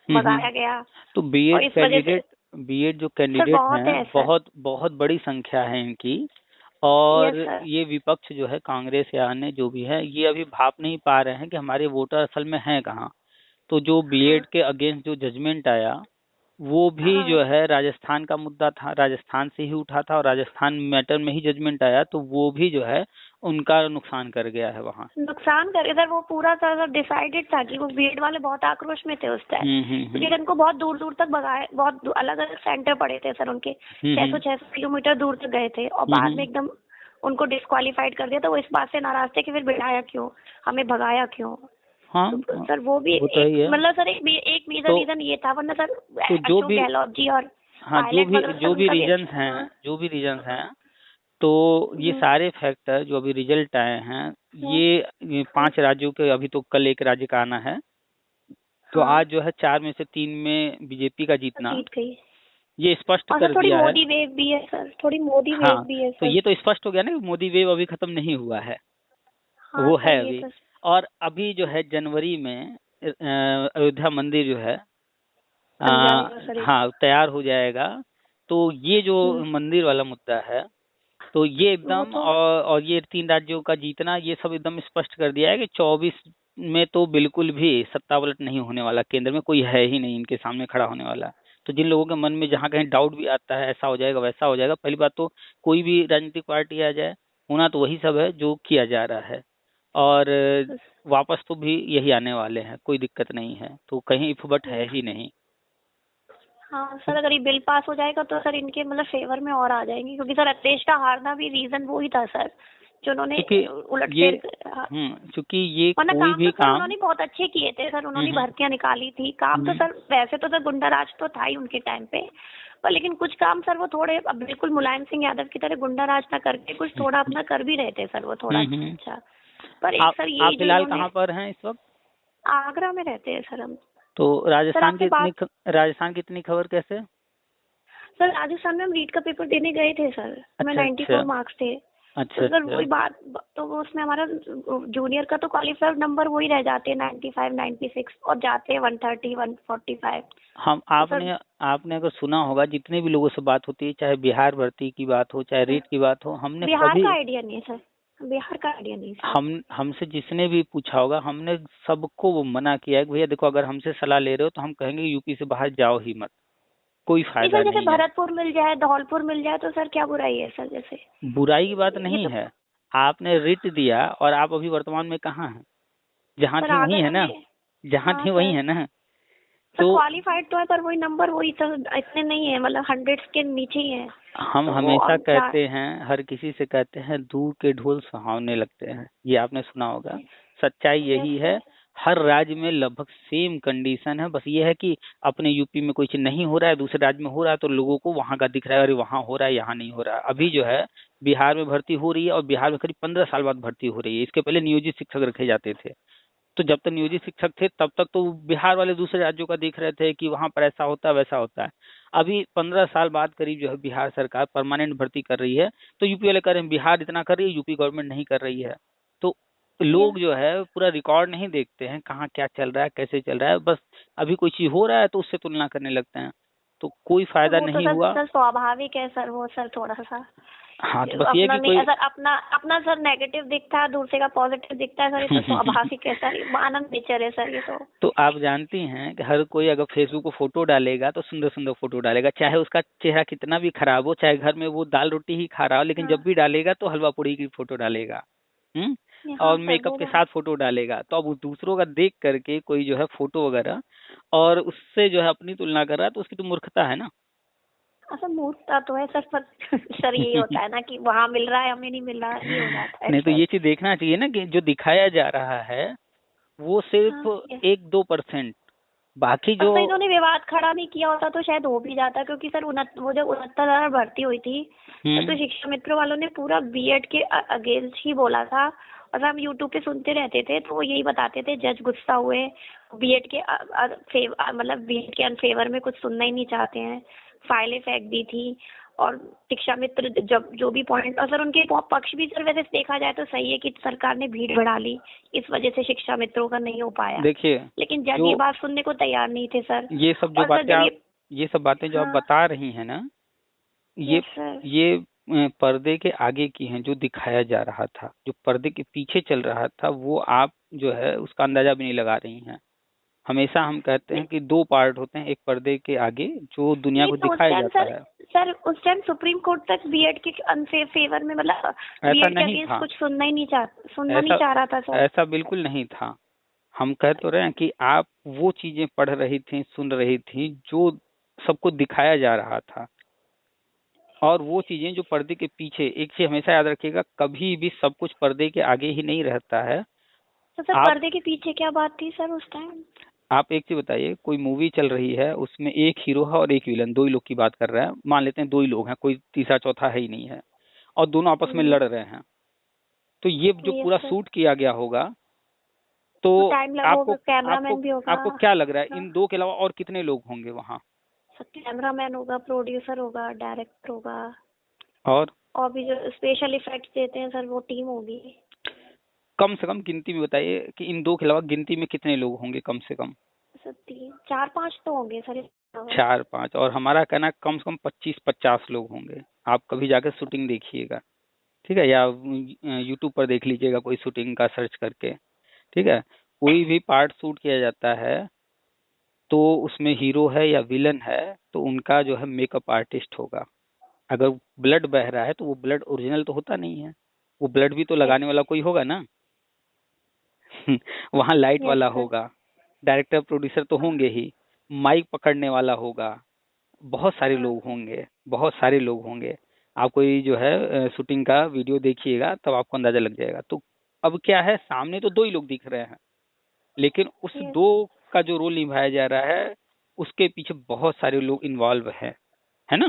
Speaker 2: भगाया गया।
Speaker 1: तो
Speaker 2: और इस वजह से
Speaker 1: बीएड जो
Speaker 2: सर
Speaker 1: कैंडिडेट
Speaker 2: बहुत
Speaker 1: हैं,
Speaker 2: है सर।
Speaker 1: बहुत बहुत बड़ी संख्या है इनकी।
Speaker 2: यस
Speaker 1: और
Speaker 2: सर।
Speaker 1: ये विपक्ष जो है, कांग्रेस या अन्य जो भी है, ये अभी भाप नहीं पा रहे हैं कि हमारे वोटर असल में हैं कहाँ। तो जो
Speaker 2: हाँ
Speaker 1: बीएड के अगेंस्ट जो जजमेंट आया, वो भी
Speaker 2: हाँ।
Speaker 1: जो है राजस्थान का मुद्दा था, राजस्थान से ही उठा था, और राजस्थान मैटर में ही जजमेंट आया, तो वो भी जो है उनका नुकसान कर गया है वहाँ।
Speaker 2: नुकसान कर इधर वो पूरा सर डिसाइडेड था कि वो बीएड वाले बहुत आक्रोश में थे उस टाइम,
Speaker 1: हम्म।
Speaker 2: क्योंकि उनको बहुत दूर दूर तक भगाए, बहुत अलग अलग सेंटर पड़े थे सर उनके।
Speaker 1: हम्म
Speaker 2: 600 किलोमीटर दूर तक गए थे, और बाद में
Speaker 1: हम्म।
Speaker 2: एकदम उनको डिस्क्वालीफाइड कर दिया। तो वो इस बात से नाराज थे कि फिर बिठाया क्यों, हमें भगाया क्यों।
Speaker 1: हाँ,
Speaker 2: तो सर वो भी
Speaker 1: वो तो
Speaker 2: एक
Speaker 1: ही है।
Speaker 2: मतलब सर एक मेजर
Speaker 1: तो
Speaker 2: रीजन ये था, वरना सर
Speaker 1: तो जो
Speaker 2: अशोक
Speaker 1: भी,
Speaker 2: गहलोत जी और
Speaker 1: हाँ,
Speaker 2: पायलट वगैरह
Speaker 1: जो
Speaker 2: सब
Speaker 1: भी
Speaker 2: उनका भी
Speaker 1: रीजंस
Speaker 2: अच्छा।
Speaker 1: हैं,
Speaker 2: हाँ।
Speaker 1: जो भी रीजंस हैं, तो ये
Speaker 2: हम्म,
Speaker 1: सारे फैक्टर जो अभी रिजल्ट आए हैं,
Speaker 2: हम्म,
Speaker 1: ये 5 राज्यों के, अभी तो कल एक राज्य का आना है, तो
Speaker 2: हाँ
Speaker 1: आज जो है 4 में से 3 में बीजेपी का जीतना
Speaker 2: जीत गई।
Speaker 1: ये स्पष्ट
Speaker 2: और
Speaker 1: कर
Speaker 2: सर थोड़ी
Speaker 1: दिया है।
Speaker 2: मोदी वेव भी है सर, थोड़ी मोदी वेव
Speaker 1: हाँ,
Speaker 2: भी है
Speaker 1: तो
Speaker 2: सर।
Speaker 1: ये तो स्पष्ट हो गया ना कि मोदी वेव अभी खत्म नहीं हुआ है,
Speaker 2: हाँ
Speaker 1: वो
Speaker 2: सर
Speaker 1: है
Speaker 2: ये
Speaker 1: अभी।
Speaker 2: तो।
Speaker 1: और अभी जो है जनवरी में अयोध्या मंदिर जो है
Speaker 2: बन जाएगा सर एक।
Speaker 1: हाँ तैयार हो जाएगा। तो ये जो मंदिर वाला मुद्दा है, तो ये
Speaker 2: वो
Speaker 1: एकदम
Speaker 2: तो
Speaker 1: और ये 3 राज्यों का जीतना ये सब एकदम स्पष्ट कर दिया है कि 24 में तो बिल्कुल भी सत्ता पलट नहीं होने वाला, केंद्र में कोई है ही नहीं इनके सामने खड़ा होने वाला। तो जिन लोगों के मन में जहाँ कहीं डाउट भी आता है ऐसा हो जाएगा वैसा हो जाएगा, पहली बात तो कोई भी राजनीतिक पार्टी आ जाए, होना तो वही सब है जो किया जा रहा है। और वापस तो भी यही आने वाले हैं, कोई दिक्कत नहीं है, तो कहीं इफबट है ही नहीं।
Speaker 2: हाँ सर, अगर ये बिल पास हो जाएगा तो सर इनके मतलब फेवर में और आ जाएंगे, क्योंकि सर देश का हारना भी रीजन वो ही था सर, जो उन्होंने
Speaker 1: क्योंकि ये
Speaker 2: उलटफेर।
Speaker 1: क्योंकि ये
Speaker 2: वरना
Speaker 1: कोई
Speaker 2: काम
Speaker 1: भी
Speaker 2: तो सर
Speaker 1: काम
Speaker 2: उन्होंने बहुत अच्छे किए थे सर, उन्होंने
Speaker 1: हम्म
Speaker 2: भर्तियां निकाली थी, काम तो सर वैसे तो सर गुंडा राज तो था ही उनके टाइम पे, पर लेकिन कुछ काम सर वो थोड़े अब बिल्कुल मुलायम सिंह यादव की तरह गुंडा राज ना करके कुछ थोड़ा अपना कर भी रहे थे सर वो थोड़ा
Speaker 1: हम्म।
Speaker 2: अच्छा। पर एक सर
Speaker 1: आप
Speaker 2: यही जो
Speaker 1: फिलहाल
Speaker 2: इन्होंने,
Speaker 1: कहाँ पर हैं इस वक्त?
Speaker 2: आगरा में रहते हैं सर हम।
Speaker 1: तो
Speaker 2: सर आपसे बात,
Speaker 1: राजस्थान की इतनी खबर कैसे?
Speaker 2: सर राजस्थान में हम रीट का पेपर देने गए थे सर, हमें
Speaker 1: अच्छा
Speaker 2: 94
Speaker 1: अच्छा
Speaker 2: मार्क्स थे।
Speaker 1: अच्छा
Speaker 2: तो सर
Speaker 1: अच्छा।
Speaker 2: वही बात, तो वो उसमें हमारा जूनियर का तो क्वालिफाइड नंबर वही रह जाते हैं 95 96, और जाते हैं 130 145।
Speaker 1: हम
Speaker 2: तो सर
Speaker 1: आपने अगर सुना होगा, जितने भी लोगों से बात होती है, चाहे बिहार भर्ती की बात हो चाहे रीट की बात हो, हमने
Speaker 2: बिहार
Speaker 1: कभी
Speaker 2: का आइडिया नहीं है सर, बिहार का आइडिया नहीं सर।
Speaker 1: हमसे जिसने भी पूछा होगा, हमने सबको वो मना किया है कि भैया देखो, अगर हमसे सलाह ले रहे हो तो हम कहेंगे यूपी से बाहर जाओ ही मत, कोई
Speaker 2: नहीं
Speaker 1: फायदा
Speaker 2: सर, जैसे
Speaker 1: नहीं है।
Speaker 2: भरतपुर मिल जाए, धौलपुर मिल जाए तो सर क्या बुराई है सर, जैसे
Speaker 1: बुराई की बात
Speaker 2: ये
Speaker 1: नहीं
Speaker 2: तो।
Speaker 1: है। आपने रिट दिया और आप अभी वर्तमान में कहाँ हैं? जहाँ
Speaker 2: सर
Speaker 1: थी वही है
Speaker 2: आगरा
Speaker 1: ना,
Speaker 2: में।
Speaker 1: जहाँ
Speaker 2: हाँ
Speaker 1: थी वही
Speaker 2: सर,
Speaker 1: है ना।
Speaker 2: सर
Speaker 1: तो
Speaker 2: क्वालिफाइड तो है पर वही नंबर वही तो इतने नहीं है, मतलब 100 के नीचे ही है।
Speaker 1: हम
Speaker 2: तो वो
Speaker 1: हमेशा
Speaker 2: अब जा।
Speaker 1: कहते हैं, हर किसी से कहते हैं, दूर के ढोल सुहावने लगते हैं, ये आपने सुना होगा। सच्चाई
Speaker 2: यस
Speaker 1: यही है।
Speaker 2: सर।
Speaker 1: हर राज्य में लगभग सेम कंडीशन है, बस ये है कि अपने यूपी में कोई चीज नहीं हो रहा है, दूसरे राज्य में हो रहा है, तो लोगों को वहां का दिख रहा है, अरे वहां हो रहा है यहाँ नहीं हो रहा है। अभी जो है बिहार में भर्ती हो रही है, और बिहार में करीब 15 साल बाद भर्ती हो रही है। इसके पहले नियोजित शिक्षक रखे जाते थे, तो जब तक नियोजित शिक्षक थे तब तक तो बिहार वाले दूसरे राज्यों का देख रहे थे कि वहां पर ऐसा होता है वैसा होता है। अभी 15 साल बाद करीब जो है बिहार सरकार परमानेंट भर्ती कर रही है, तो यूपी वाले कह रहे हैं बिहार इतना कर रही है, यूपी गवर्नमेंट नहीं कर रही है। तो लोग जो है पूरा रिकॉर्ड नहीं देखते हैं, कहाँ क्या चल रहा है कैसे चल रहा है, बस अभी कोई चीज हो रहा है तो उससे तुलना करने लगते हैं, तो कोई
Speaker 2: सर
Speaker 1: फायदा
Speaker 2: वो तो
Speaker 1: नहीं
Speaker 2: सर
Speaker 1: हुआ।
Speaker 2: सर स्वाभाविक है सर, वो सर थोड़ा सा
Speaker 1: हाँ, तो बस ये है
Speaker 2: अपना
Speaker 1: कि
Speaker 2: नहीं
Speaker 1: कोई
Speaker 2: सर, अपना अपना सर नेगेटिव दिखता है, दूसरे का पॉजिटिव दिखता है सर, ये तो स्वाभाविक है सर, ये मानव नेचर है सर ये तो।
Speaker 1: तो आप जानती हैं कि हर कोई अगर फेसबुक पर फोटो डालेगा तो सुंदर सुंदर फोटो डालेगा, चाहे उसका चेहरा कितना भी खराब हो, चाहे घर में वो दाल रोटी ही खा रहा हो, लेकिन
Speaker 2: हाँ
Speaker 1: जब भी डालेगा तो हलवा पूड़ी की फोटो डालेगा। हम्म।
Speaker 2: हाँ
Speaker 1: और
Speaker 2: सर
Speaker 1: मेकअप
Speaker 2: वो
Speaker 1: के
Speaker 2: बात।
Speaker 1: साथ फोटो डालेगा, तो अब वो दूसरों का देख करके कोई जो है फोटो वगैरह और उससे जो है अपनी तुलना कर रहा है, तो उसकी तो मूर्खता है ना।
Speaker 2: अच्छा मूर्खता तो है सर, पर सर यही होता है ना कि वहाँ मिल रहा है हमें नहीं मिल रहा, ये हो जाता है
Speaker 1: नहीं, तो
Speaker 2: सर।
Speaker 1: ये चीज देखना चाहिए ना कि जो दिखाया जा रहा है वो सिर्फ
Speaker 2: हाँ yes।
Speaker 1: 1-2%, बाकी
Speaker 2: और
Speaker 1: जो
Speaker 2: सर इन्होंने विवाद खड़ा नहीं किया होता तो शायद हो भी जाता, क्योंकि सर वो जब 69,000 भर्ती हुई थी तो
Speaker 1: हम्म
Speaker 2: शिक्षा मित्र वालों ने पूरा बीएड के अगेंस्ट ही बोला था, और हम यूट्यूब पे सुनते रहते थे तो वो यही बताते थे जज गुस्सा हुए, बीएड के मतलब बीएड के अनफेवर में कुछ सुनना ही नहीं चाहते हैं, फाइलें फेंक दी थी। और शिक्षा मित्र जब जो भी पॉइंट, और सर उनके पक्ष भी सर वैसे देखा जाए तो सही है कि सरकार ने भीड़ बढ़ा ली, इस वजह से शिक्षा मित्रों का नहीं हो पाया,
Speaker 1: देखिए,
Speaker 2: लेकिन जज
Speaker 1: जो
Speaker 2: ये बात सुनने को तैयार नहीं थे सर।
Speaker 1: ये सब जो
Speaker 2: और सर
Speaker 1: बातें
Speaker 2: जब
Speaker 1: आप
Speaker 2: ये।
Speaker 1: ये सब बातें जो आप
Speaker 2: हाँ
Speaker 1: बता रही हैं ना, ये
Speaker 2: यस सर।
Speaker 1: ये पर्दे के आगे की हैं, जो दिखाया जा रहा था, जो पर्दे के पीछे चल रहा था, वो आप जो है उसका अंदाजा भी नहीं लगा रही हैं। हमेशा हम कहते हैं
Speaker 2: नहीं
Speaker 1: कि 2 पार्ट होते हैं, एक पर्दे के आगे जो दुनिया
Speaker 2: नहीं
Speaker 1: को
Speaker 2: तो उस
Speaker 1: दिखाया
Speaker 2: टाइम
Speaker 1: जाता
Speaker 2: सर,
Speaker 1: है।
Speaker 2: उस टाइम सुप्रीम कोर्ट तक बीएड के फेवर में, मतलब
Speaker 1: ऐसा
Speaker 2: बीएड के
Speaker 1: नहीं
Speaker 2: अगेंस्ट
Speaker 1: था,
Speaker 2: कुछ सुनना नहीं
Speaker 1: ऐसा
Speaker 2: चाह रहा था सर।
Speaker 1: ऐसा बिल्कुल नहीं था। हम कह तो रहे हैं कि आप वो चीजें पढ़ रही थी, सुन रही थी जो सबको दिखाया जा रहा था, और वो चीजें जो पर्दे के पीछे, एक चीज हमेशा याद रखिएगा, कभी भी सब कुछ पर्दे के आगे ही नहीं रहता है।
Speaker 2: तो सर
Speaker 1: आप
Speaker 2: पर्दे के पीछे क्या बात थी सर उस टाइम?
Speaker 1: आप एक चीज बताइए, कोई मूवी चल रही है, उसमें एक हीरो है और एक विलन, 2 ही लोग की बात कर रहे हैं, मान लेते हैं 2 ही लोग हैं, कोई तीसरा चौथा है ही नहीं है, और दोनों आपस में लड़ रहे हैं, तो ये जो
Speaker 2: यस
Speaker 1: पूरा
Speaker 2: सर।
Speaker 1: शूट किया गया होगा, तो
Speaker 2: टाइम
Speaker 1: आपको
Speaker 2: होगा, कैमरामैन
Speaker 1: आपको
Speaker 2: भी होगा।
Speaker 1: आपको क्या लग रहा है इन दो के अलावा और कितने लोग होंगे वहाँ?
Speaker 2: सर कैमरामैन होगा, प्रोड्यूसर होगा, डायरेक्टर होगा,
Speaker 1: और
Speaker 2: और भी जो स्पेशल इफेक्ट्स देते हैं सर वो टीम होगी।
Speaker 1: कम से कम गिनती में बताइए कि इन दो के अलावा गिनती में कितने लोग होंगे कम से कम?
Speaker 2: सर 3 4 5 तो होंगे सर इसके अलावा।
Speaker 1: 4 5, और हमारा कहना है कम से कम 25 50 लोग होंगे। आप कभी जाकर शूटिंग देखिएगा, ठीक है, या यूट्यूब पर देख लीजिएगा कोई शूटिंग का सर्च करके, ठीक है। कोई भी पार्ट शूट किया जाता है तो उसमें हीरो है या विलन है तो उनका जो है मेकअप आर्टिस्ट होगा। अगर ब्लड बह रहा है तो वो ब्लड ओरिजिनल तो होता नहीं है, वो ब्लड भी तो
Speaker 2: यस
Speaker 1: लगाने वाला कोई होगा ना। वहाँ लाइट
Speaker 2: यस
Speaker 1: वाला
Speaker 2: सर।
Speaker 1: होगा, डायरेक्टर प्रोड्यूसर तो होंगे ही, माइक पकड़ने वाला होगा, बहुत सारे
Speaker 2: हाँ
Speaker 1: लोग
Speaker 2: सर।
Speaker 1: होंगे, बहुत सारे लोग होंगे। आप कोई जो है शूटिंग का वीडियो देखिएगा तब आपको अंदाजा लग जाएगा। तो अब क्या है, सामने तो दो ही लोग दिख रहे हैं, लेकिन उस
Speaker 2: यस।
Speaker 1: दो का जो रोल निभाया जा रहा है उसके पीछे बहुत सारे लोग इन्वॉल्व हैं, है ना।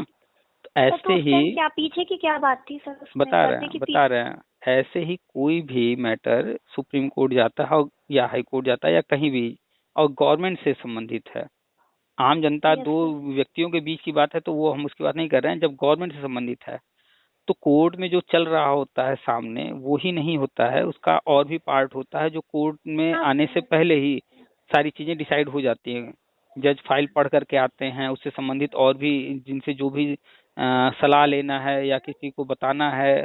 Speaker 1: तो
Speaker 2: सर तो
Speaker 1: ऐसे
Speaker 2: उस
Speaker 1: ही
Speaker 2: टाइम क्या पीछे की क्या बात थी सर, उसमें
Speaker 1: बता रहे
Speaker 2: गद्दे
Speaker 1: हैं
Speaker 2: के
Speaker 1: बता
Speaker 2: पीछे?
Speaker 1: रहे हैं ऐसे ही कोई भी मैटर सुप्रीम कोर्ट जाता है या हाई कोर्ट जाता है या कहीं भी, और गवर्नमेंट से संबंधित है, आम जनता
Speaker 2: यस
Speaker 1: दो
Speaker 2: सर।
Speaker 1: व्यक्तियों के बीच की बात है तो वो हम उसकी बात नहीं कर रहे हैं। जब गवर्नमेंट से संबंधित है तो कोर्ट में जो चल रहा होता है सामने वो ही नहीं होता है, उसका और भी पार्ट होता है जो कोर्ट में
Speaker 2: हाँ
Speaker 1: आने से
Speaker 2: सर।
Speaker 1: पहले ही सारी चीजें डिसाइड हो जाती हैं। जज फाइल पढ़ करके आते हैं, उससे संबंधित और भी जिनसे जो भी सलाह लेना है या किसी को बताना है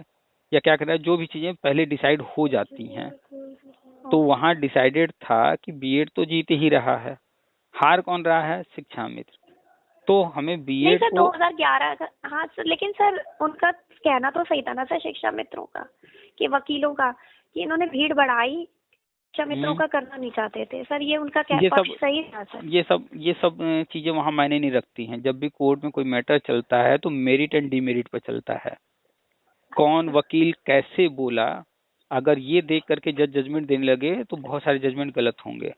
Speaker 1: या क्या करना है, जो भी चीजें पहले डिसाइड हो जाती हैं। तो
Speaker 2: ओके।
Speaker 1: वहाँ डिसाइडेड था कि बीएड तो जीत ही रहा है, हार कौन रहा है, शिक्षा मित्र। तो हमें
Speaker 2: नहीं
Speaker 1: बीएड
Speaker 2: सर
Speaker 1: को
Speaker 2: 2011 का, हाँ सर, लेकिन सर उनका कहना तो सही था ना सर, शिक्षा मित्रों का, कि वकीलों का, कि इन्होंने भीड़ बढ़ाई, शिक्षा मित्रों
Speaker 1: हम्म,
Speaker 2: का करना नहीं चाहते थे सर, ये उनका
Speaker 1: ये
Speaker 2: पक्ष
Speaker 1: सब
Speaker 2: सही था सर।
Speaker 1: ये सब चीजें वहां मायने नहीं रखती हैं। जब भी कोर्ट में कोई मैटर चलता है तो मेरिट एंड डीमेरिट पर चलता है, कौन
Speaker 2: अच्छा।
Speaker 1: वकील कैसे बोला। अगर ये देख करके जज जजमेंट देने लगे तो बहुत सारे जजमेंट गलत होंगे,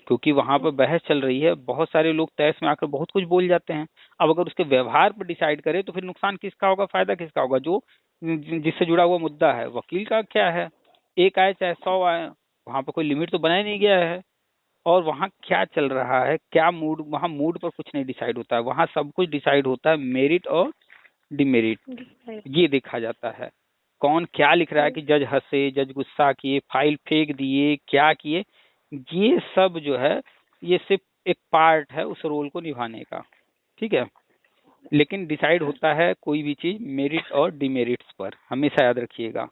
Speaker 1: क्योंकि वहां पर बहस चल रही है, बहुत सारे लोग तहस में आकर बहुत कुछ बोल जाते हैं। अब अगर उसके व्यवहार पर डिसाइड करे तो फिर नुकसान किसका होगा, फायदा किसका होगा, जो जिससे जुड़ा हुआ मुद्दा है। वकील का क्या है, एक आए चाहे 100 आए, वहां पर कोई लिमिट तो बनाया नहीं गया है। और वहाँ क्या चल रहा है, क्या मूड, वहाँ मूड पर कुछ नहीं डिसाइड होता है, वहाँ सब कुछ डिसाइड होता है मेरिट और डिमेरिट, ये देखा जाता है। कौन क्या लिख रहा है कि जज हंसे, जज गुस्सा किए, फाइल फेंक दिए, क्या किए, ये सब जो है ये सिर्फ एक पार्ट है उस रोल को निभाने का, ठीक है। लेकिन डिसाइड होता है कोई भी चीज मेरिट और डिमेरिट्स पर, हमेशा याद रखिएगा।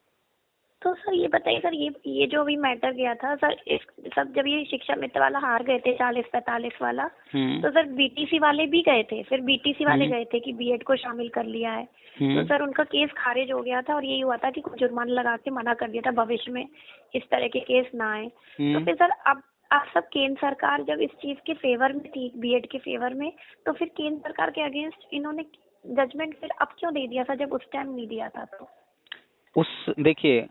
Speaker 2: तो सर ये बताइए सर, ये जो अभी मैटर गया था सर, इस सब जब ये शिक्षा मित्र वाला हार गए थे 40 45 वाला,
Speaker 1: हम्म
Speaker 2: तो सर बीटीसी वाले भी गए थे, फिर बीटीसी वाले
Speaker 1: हम्म
Speaker 2: गए थे कि बीएड को शामिल कर लिया है। तो
Speaker 1: हम्म
Speaker 2: सर उनका केस खारिज हो गया था और यही हुआ था कि कुछ जुर्माना लगा के मना कर दिया था भविष्य में इस तरह के केस ना आए। तो
Speaker 1: हम्म
Speaker 2: फिर सर अब आप सब केंद्र सरकार जब इस चीज के फेवर में थी, बीएड के फेवर में, तो फिर केंद्र सरकार के अगेंस्ट इन्होंने जजमेंट फिर अब क्यों दे दिया था जब उस टाइम नहीं दिया था तो?
Speaker 1: उस देखिए,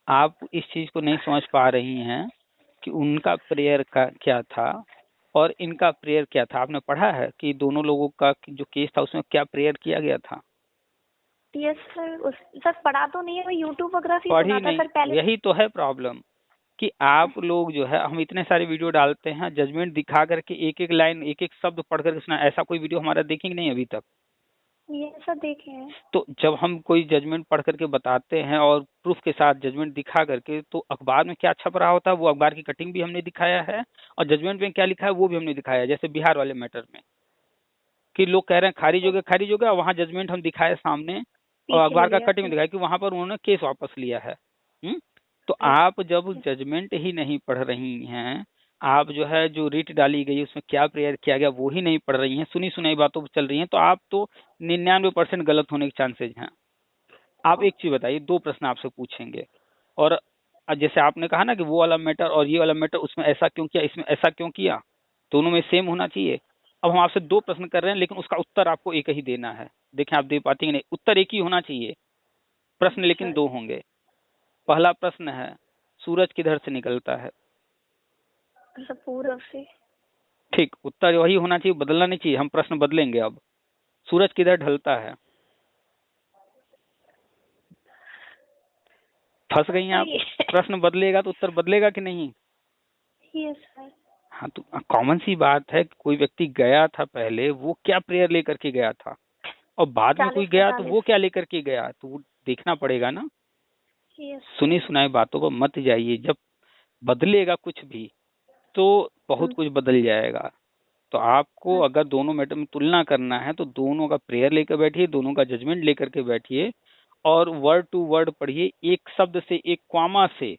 Speaker 1: आप इस चीज को नहीं समझ पा रही हैं कि उनका प्रेयर का क्या था और इनका प्रेयर क्या था। आपने पढ़ा है कि दोनों लोगों का जो केस था उसमें क्या प्रेयर किया गया था?
Speaker 2: यस सर, उस सर पढ़ा तो नहीं है, मैं यूट्यूब वगैरह से ही
Speaker 1: पढ़ी
Speaker 2: सुना था
Speaker 1: नहीं,
Speaker 2: सर पहले।
Speaker 1: यही तो है प्रॉब्लम कि आप लोग जो है, हम इतने सारे वीडियो डालते हैं, जजमेंट दिखा करके एक एक लाइन एक एक शब्द पढ़ करके सुना, ऐसा कोई वीडियो हमारा देखेंगे नहीं अभी तक।
Speaker 2: ये सर देखे हैं।
Speaker 1: तो जब हम कोई जजमेंट पढ़ करके बताते हैं और प्रूफ के साथ जजमेंट दिखा करके, तो अखबार में क्या छप रहा होता है वो अखबार की कटिंग भी हमने दिखाया है और जजमेंट में क्या लिखा है वो भी हमने दिखाया है। जैसे बिहार वाले मैटर में कि लोग कह रहे हैं खारिज हो गया, वहां जजमेंट हम दिखाए सामने और
Speaker 2: पीछे ले
Speaker 1: अखबार का
Speaker 2: लिया
Speaker 1: कटिंग में
Speaker 2: सर।
Speaker 1: दिखाया कि वहां पर उन्होंने केस वापस लिया है। तो
Speaker 2: यस।
Speaker 1: आप जब जजमेंट ही नहीं पढ़ रही हैं, आप जो है जो रिट डाली गई उसमें क्या प्रेयर किया गया वो ही नहीं पढ़ रही हैं, सुनी सुनाई बातों पर चल रही हैं, तो आप तो 99% गलत होने के चांसेज हैं। आप एक चीज बताइए, दो प्रश्न आपसे पूछेंगे, और जैसे आपने कहा ना कि वो वाला मैटर और ये वाला मैटर, उसमें ऐसा क्यों किया, इसमें ऐसा क्यों किया, दोनों में सेम होना चाहिए। अब हम आपसे दो प्रश्न कर रहे हैं लेकिन उसका उत्तर आपको एक ही देना है। देखें आप दे पाती हैं नहीं, उत्तर एक ही होना चाहिए, प्रश्न लेकिन
Speaker 2: सर
Speaker 1: दो होंगे। पहला प्रश्न है, सूरज किधर से निकलता है?
Speaker 2: सर पूरब से।
Speaker 1: ठीक, उत्तर वही होना चाहिए, बदलना नहीं चाहिए। हम प्रश्न बदलेंगे अब, सूरज किधर ढलता है? फंस गई हैं
Speaker 2: सर
Speaker 1: आप। प्रश्न बदलेगा तो उत्तर बदलेगा कि नहीं?
Speaker 2: Yes sir.
Speaker 1: हाँ, तो कॉमन सी बात है, कोई व्यक्ति गया था पहले, वो क्या प्रेयर लेकर के गया था, और बाद में कोई
Speaker 2: 40
Speaker 1: गया तो वो
Speaker 2: 45।
Speaker 1: क्या लेकर के गया, तो वो देखना पड़ेगा ना।
Speaker 2: यस
Speaker 1: सुनी
Speaker 2: सर।
Speaker 1: सुनाई बातों पर मत जाइए, जब बदलेगा कुछ भी तो बहुत कुछ बदल जाएगा। तो आपको अगर दोनों मैटर में तुलना करना है तो दोनों का प्रेयर लेकर बैठिए, दोनों का जजमेंट लेकर के बैठिए, और वर्ड टू वर्ड पढ़िए, एक शब्द से, एक कॉमा से,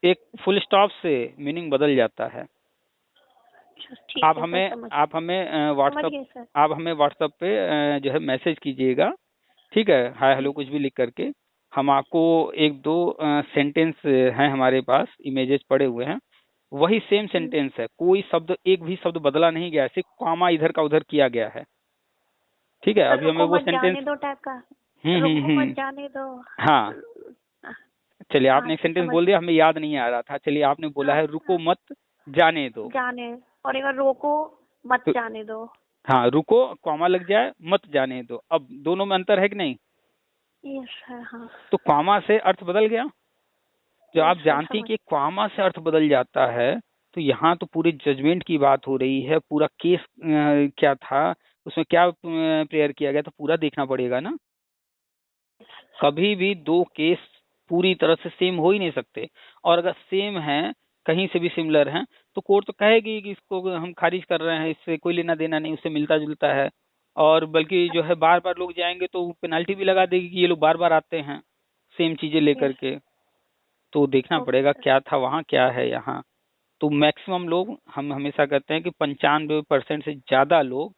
Speaker 1: एक फुल स्टॉप से मीनिंग बदल जाता है।
Speaker 2: अच्छा, ठीक
Speaker 1: आप
Speaker 2: है सर,
Speaker 1: हमें
Speaker 2: समझ
Speaker 1: आप हमें
Speaker 2: समझ
Speaker 1: व्हाट्सअप
Speaker 2: गए सर।
Speaker 1: आप हमें व्हाट्सअप पे जो है मैसेज कीजिएगा, ठीक है, हाय हेलो
Speaker 2: जी।
Speaker 1: कुछ भी लिख करके। हम आपको एक दो सेंटेंस हैं हमारे पास, इमेजेस पड़े हुए हैं, वही सेम सेंटेंस है, कोई शब्द, एक भी शब्द बदला नहीं गया है, सिर्फ कॉमा इधर का उधर किया गया है, ठीक है।
Speaker 2: सर
Speaker 1: अभी हमें
Speaker 2: रुको
Speaker 1: वो
Speaker 2: मत
Speaker 1: सेंटेंस,
Speaker 2: जाने दो टाइप का। रुको मत जाने दो।
Speaker 1: हाँ, चलिए, आपने एक
Speaker 2: अच्छा,
Speaker 1: सेंटेंस
Speaker 2: समझ।
Speaker 1: बोल दिया, हमें याद नहीं आ रहा था, चलिए आपने बोला
Speaker 2: हाँ
Speaker 1: है रुको
Speaker 2: हाँ।
Speaker 1: मत जाने दो।
Speaker 2: जाने, और एक बार रोको मत
Speaker 1: तो
Speaker 2: जाने दो।
Speaker 1: हाँ, रुको कॉमा लग जाए, मत जाने दो, अब दोनों में अंतर है कि नहीं।
Speaker 2: यस सर, हाँ।
Speaker 1: तो कॉमा से अर्थ बदल गया। जब
Speaker 2: यस
Speaker 1: आप
Speaker 2: सर,
Speaker 1: जानती हैं
Speaker 2: समझ।
Speaker 1: कि कॉमा से अर्थ बदल जाता है, तो यहाँ तो पूरे जजमेंट की बात हो रही है, पूरा केस क्या था, उसमें क्या प्रेयर किया गया, तो पूरा देखना पड़ेगा ना। कभी भी दो केस पूरी तरह से सेम हो ही नहीं सकते, और अगर सेम है, कहीं से भी सिमिलर हैं, तो कोर्ट तो कहेगी कि इसको हम खारिज कर रहे हैं, इससे कोई लेना देना नहीं, उससे मिलता जुलता है, और बल्कि जो है बार बार लोग जाएंगे तो पेनाल्टी भी लगा देगी कि ये लोग बार बार आते हैं सेम चीजें लेकर
Speaker 2: यस।
Speaker 1: के। तो देखना
Speaker 2: ओके
Speaker 1: पड़ेगा
Speaker 2: सर।
Speaker 1: क्या था वहाँ, क्या है यहाँ। तो मैक्सिमम लोग, हम हमेशा कहते हैं कि 95% से ज्यादा लोग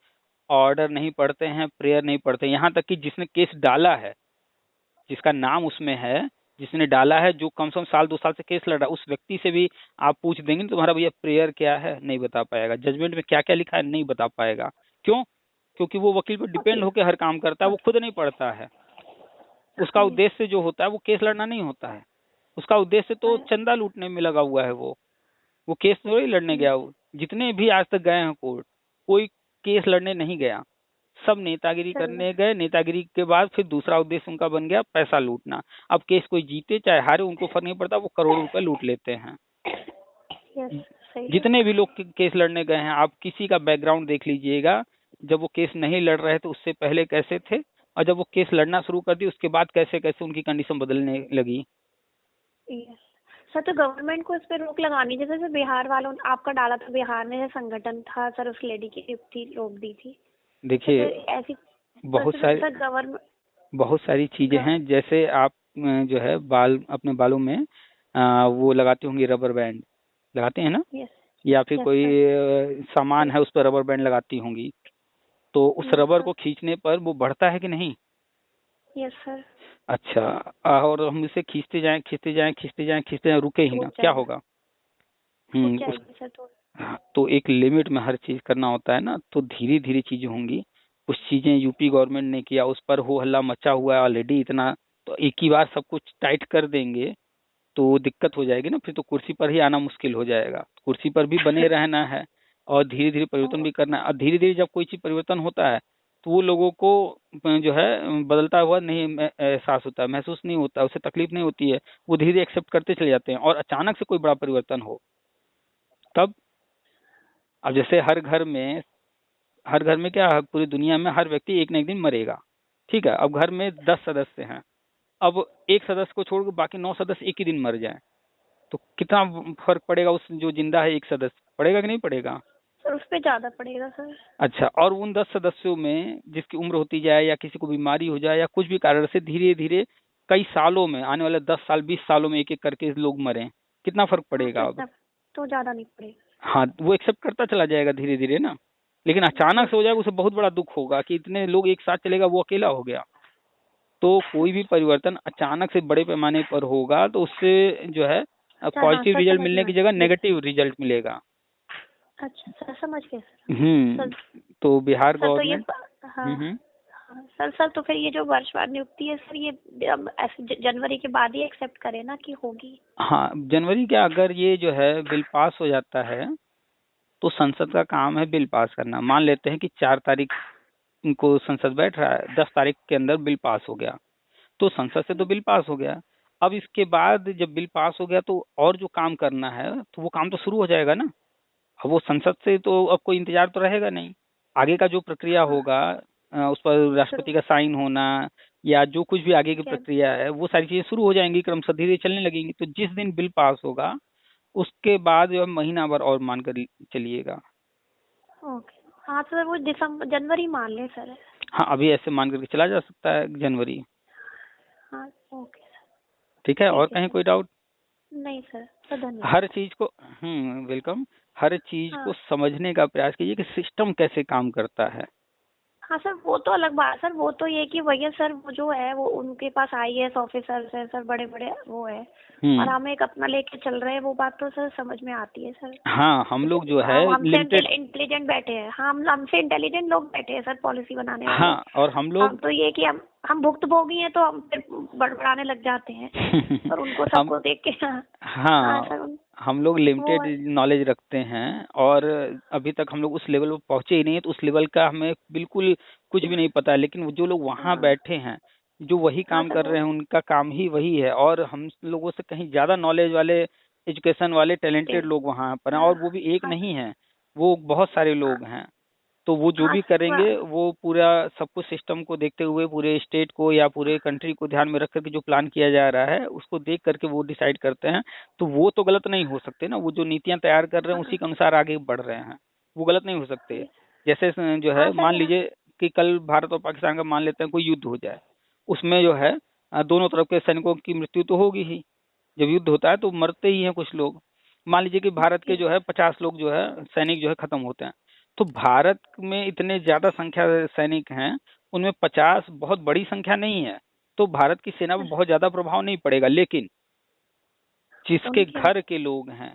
Speaker 1: ऑर्डर नहीं पढ़ते हैं, प्रेयर नहीं पढ़ते, यहाँ तक कि जिसने केस डाला है, जिसका नाम उसमें है, जिसने डाला है, जो कम से कम साल 2 साल से केस लड़ रहा है, उस व्यक्ति से भी आप पूछ देंगे तुम्हारा भैया प्रेयर क्या है, नहीं बता पाएगा, जजमेंट में क्या क्या लिखा है नहीं बता पाएगा। क्यों? क्योंकि वो वकील पर
Speaker 2: ओके।
Speaker 1: डिपेंड होकर हर काम करता है, वो खुद नहीं पढ़ता है। उसका
Speaker 2: हाँ।
Speaker 1: उद्देश्य जो होता है वो केस लड़ना नहीं होता है, उसका उद्देश्य तो चंदा लूटने में लगा हुआ है। वो केस थोड़ी लड़ने गया। वो जितने भी आज तक गए हैं कोर्ट, कोई केस लड़ने नहीं गया, सब नेतागिरी
Speaker 2: सर।
Speaker 1: करने गए, नेतागिरी के बाद फिर दूसरा उद्देश्य उनका बन गया पैसा लूटना। अब केस कोई जीते चाहे हारे उनको फर्क नहीं पड़ता, वो करोड़ों रुपए लूट लेते हैं।
Speaker 2: यस, सही है।
Speaker 1: जितने भी लोग केस लड़ने गए हैं, आप किसी का बैकग्राउंड देख लीजिएगा, जब वो केस नहीं लड़ रहे थे उससे पहले कैसे थे, और जब वो केस लड़ना शुरू कर दी उसके बाद कैसे कैसे उनकी कंडीशन बदलने लगी।
Speaker 2: यस सर, तो गवर्नमेंट को इस पे रोक लगानी, जैसे सर बिहार वालों ने आपका डाला था, बिहार में जो संगठन था सर, उस लेडी की नियुक्ति रोक दी थी, तो
Speaker 1: देखिए,
Speaker 2: फिर ऐसी, तो
Speaker 1: बहुत
Speaker 2: फिर
Speaker 1: सारी
Speaker 2: सर गवर्नमेंट।
Speaker 1: बहुत सारी चीजें हैं, जैसे आप जो है बाल, अपने बालों में वो लगाती होंगी, रबर बैंड लगाते हैं ना,
Speaker 2: यस।
Speaker 1: या फिर
Speaker 2: यस
Speaker 1: कोई
Speaker 2: सर।
Speaker 1: सामान है उस पर रबर बैंड लगाती होंगी, तो उस
Speaker 2: यस
Speaker 1: रबर
Speaker 2: सर।
Speaker 1: को खींचने पर वो बढ़ता है कि नहीं।
Speaker 2: Yes sir.
Speaker 1: अच्छा, और हम इसे खींचते जाएं खींचते जाएं खींचते जाएं खींचते जाएं, रुके ही ना,
Speaker 2: टूट
Speaker 1: क्या
Speaker 2: जाएगा।
Speaker 1: होगा।
Speaker 2: टूट
Speaker 1: उस
Speaker 2: जाएगी सर, तो।
Speaker 1: हाँ, तो एक लिमिट में हर चीज करना होता है ना, तो धीरे धीरे चीजें होंगी। कुछ चीजें यूपी गवर्नमेंट ने किया, उस पर हो हल्ला मचा हुआ है ऑलरेडी इतना, तो एक ही बार सब कुछ टाइट कर देंगे तो दिक्कत हो जाएगी ना, फिर तो कुर्सी पर ही आना मुश्किल हो जाएगा। कुर्सी पर भी बने रहना है, और धीरे धीरे परिवर्तन भी करना है, और धीरे धीरे जब कोई चीज परिवर्तन होता है तो वो लोगों को जो है बदलता हुआ नहीं एहसास होता है, महसूस नहीं होता, उससे तकलीफ नहीं होती है, वो धीरे धीरे एक्सेप्ट करते चले जाते हैं। और अचानक से कोई बड़ा परिवर्तन हो तब, अब जैसे हर घर में क्या है, पूरी दुनिया में हर व्यक्ति एक न एक दिन मरेगा, ठीक है। अब घर में 10 सदस्य हैं, अब एक सदस्य को छोड़ बाकी 9 सदस्य एक ही दिन मर जाएं, तो कितना फर्क पड़ेगा उस जो जिंदा है एक सदस्य, पड़ेगा कि नहीं पड़ेगा।
Speaker 2: सर उस पे ज्यादा पड़ेगा सर।
Speaker 1: अच्छा, और उन 10 सदस्यों में जिसकी उम्र होती जाए, या किसी को बीमारी हो जाए, या कुछ भी कारण से धीरे धीरे कई सालों में, आने वाले 10 साल 20 सालों में एक एक करके लोग मरें, कितना फर्क
Speaker 2: हाँ, तो
Speaker 1: पड़ेगा अब।
Speaker 2: इतना तो ज्यादा नहीं पड़ेगा।
Speaker 1: हाँ, वो एक्सेप्ट करता चला जाएगा धीरे धीरे ना। लेकिन अचानक
Speaker 2: यस।
Speaker 1: से हो जाएगा, उसे बहुत बड़ा दुख होगा कि इतने लोग एक साथ चलेगा, वो अकेला हो गया। तो कोई भी परिवर्तन अचानक से बड़े पैमाने पर होगा तो उससे जो है
Speaker 2: अच्छा, हाँ
Speaker 1: पॉजिटिव
Speaker 2: सर,
Speaker 1: रिजल्ट
Speaker 2: समझ
Speaker 1: मिलने
Speaker 2: में
Speaker 1: की
Speaker 2: आया।
Speaker 1: जगह
Speaker 2: यस।
Speaker 1: नेगेटिव रिजल्ट मिलेगा।
Speaker 2: अच्छा सर, समझ गए सर। सर।
Speaker 1: तो बिहार
Speaker 2: सर तो ये
Speaker 1: गवर्नमेंट।
Speaker 2: हाँ।
Speaker 1: हम्म।
Speaker 2: हाँ, सर तो फिर ये जो वर्षवार नियुक्ति है सर, ये अब ऐसे जनवरी के बाद ही एक्सेप्ट करे ना कि होगी।
Speaker 1: हाँ, जनवरी क्या, अगर ये जो है बिल पास हो जाता है तो संसद का काम है बिल पास करना। मान लेते हैं कि 4 तारीख को संसद बैठ रहा है, 10 तारीख के अंदर बिल पास हो गया, तो संसद से तो बिल पास हो गया। अब इसके बाद जब बिल पास हो गया तो और जो काम करना है तो वो काम तो शुरू हो जाएगा ना। अब वो संसद से तो अब कोई इंतजार तो रहेगा नहीं। आगे का जो प्रक्रिया
Speaker 2: हाँ
Speaker 1: होगा उस पर
Speaker 2: शुरू
Speaker 1: राष्ट्रपति का साइन होना या जो कुछ भी आगे की
Speaker 2: क्या।
Speaker 1: प्रक्रिया है वो सारी चीजें शुरू हो जाएंगी, क्रमशः धीरे चलने लगेंगी। तो जिस दिन बिल पास होगा उसके बाद जो है महीना भर और मान कर चलिएगा।
Speaker 2: ओके। हाँ सर वो दिसंबर जनवरी मान ले सर।
Speaker 1: हाँ अभी ऐसे मान करके चला जा सकता है जनवरी।
Speaker 2: हाँ ओके सर।
Speaker 1: ठीक है, और
Speaker 2: ठीक है
Speaker 1: कहीं
Speaker 2: सर।
Speaker 1: कोई डाउट?
Speaker 2: नहीं सर सर धन्यवाद।
Speaker 1: हर चीज को वेलकम। हर चीज को
Speaker 2: हाँ
Speaker 1: समझने का प्रयास कीजिए कि सिस्टम कैसे काम करता है।
Speaker 2: हाँ सर वो तो अलग बात सर, वो तो ये कि भैया सर वो जो है वो उनके पास आईएएस ऑफिसर्स है सर, बड़े बड़े वो है, और
Speaker 1: हम्म।
Speaker 2: हम एक अपना लेके चल रहे हैं, वो बात तो सर समझ में आती है सर।
Speaker 1: हाँ हम लोग जो है
Speaker 2: हाँ हमसे
Speaker 1: लिमिटेड।
Speaker 2: इंटेलिजेंट बैठे हैं, हाँ हमसे इंटेलिजेंट लोग बैठे हैं सर पॉलिसी बनाने वाले।
Speaker 1: हाँ और हम
Speaker 2: हम
Speaker 1: लोग
Speaker 2: तो ये कि हम भुक्तभोगी हैं तो हम फिर बड़बड़ाने लग जाते हैं और उनको
Speaker 1: हम
Speaker 2: सबको देख के। हाँ हाँ
Speaker 1: हाँ
Speaker 2: सर
Speaker 1: हम लोग
Speaker 2: वो
Speaker 1: लिमिटेड
Speaker 2: है।
Speaker 1: नॉलेज रखते हैं और अभी तक हम लोग उस लेवल पर पहुंचे ही नहीं है, तो उस लेवल का हमें बिल्कुल कुछ भी नहीं पता है। लेकिन वो जो लोग वहां
Speaker 2: हाँ
Speaker 1: बैठे हैं जो वही
Speaker 2: हाँ
Speaker 1: काम
Speaker 2: सर
Speaker 1: कर
Speaker 2: वो
Speaker 1: रहे हैं उनका काम ही वही है, और हम लोगों से कहीं ज्यादा नॉलेज वाले, एजुकेशन वाले टैलेंटेड लोग वहां पर हैं,
Speaker 2: हाँ
Speaker 1: और वो भी एक
Speaker 2: हाँ
Speaker 1: नहीं है, वो बहुत सारे लोग हैं। तो वो जो
Speaker 2: हाँ
Speaker 1: भी
Speaker 2: सर
Speaker 1: करेंगे वो पूरा सब कुछ सिस्टम को देखते हुए, पूरे स्टेट को या पूरे कंट्री को ध्यान में रख करके जो प्लान किया जा रहा है उसको देख करके वो डिसाइड करते हैं। तो वो तो गलत नहीं हो सकते ना, वो जो नीतियां तैयार कर रहे हैं उसी
Speaker 2: हाँ
Speaker 1: के अनुसार आगे बढ़ रहे हैं, वो गलत नहीं हो सकते। जैसे जो है
Speaker 2: हाँ
Speaker 1: मान
Speaker 2: सर
Speaker 1: लीजिए कि कल भारत और पाकिस्तान का मान लेते हैं कोई युद्ध हो जाए, उसमें जो है दोनों तरफ के सैनिकों की मृत्यु तो होगी ही। जब युद्ध होता है तो मरते ही हैं कुछ लोग। मान लीजिए कि भारत के जो है 50 लोग जो है सैनिक जो है खत्म होते हैं, तो भारत में इतने ज्यादा संख्या सैनिक हैं, उनमें 50 बहुत बड़ी संख्या नहीं है, तो भारत की सेना पर बहुत ज्यादा प्रभाव नहीं पड़ेगा। लेकिन जिसके
Speaker 2: उनके
Speaker 1: घर के लोग हैं,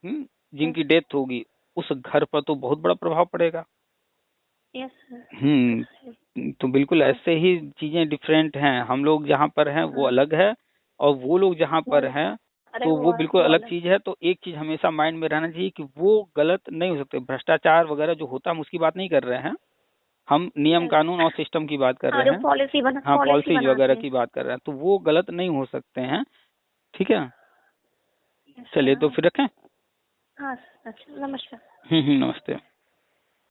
Speaker 2: यस
Speaker 1: जिनकी डेथ होगी, उस घर पर तो बहुत बड़ा प्रभाव पड़ेगा।
Speaker 2: Yes sir.
Speaker 1: तो बिल्कुल
Speaker 2: तो
Speaker 1: ऐसे ही चीजें डिफरेंट हैं, हम लोग जहाँ पर हैं वो
Speaker 2: हाँ
Speaker 1: अलग है, और वो लोग जहाँ
Speaker 2: वो
Speaker 1: पर
Speaker 2: अलग।
Speaker 1: हैं
Speaker 2: अरे
Speaker 1: तो वो बिल्कुल
Speaker 2: वो
Speaker 1: अलग
Speaker 2: अलग।
Speaker 1: चीज है। तो एक चीज हमेशा माइंड में रहना चाहिए कि वो गलत नहीं हो सकते। भ्रष्टाचार वगैरह जो होता है हम उसकी बात नहीं कर रहे हैं, हम नियम
Speaker 2: यस
Speaker 1: कानून और सिस्टम की बात कर
Speaker 2: हाँ
Speaker 1: रहे
Speaker 2: जो
Speaker 1: हैं। हाँ
Speaker 2: पॉलिसी
Speaker 1: पॉलिसीज
Speaker 2: बनाते
Speaker 1: वगैरह
Speaker 2: हैं।
Speaker 1: की बात कर रहे हैं, तो वो गलत नहीं हो सकते हैं। ठीक है,
Speaker 2: यस सर
Speaker 1: चलिए तो
Speaker 2: हाँ।
Speaker 1: फिर रखें।
Speaker 2: हाँ सर अच्छा नमस्कार।
Speaker 1: नमस्ते।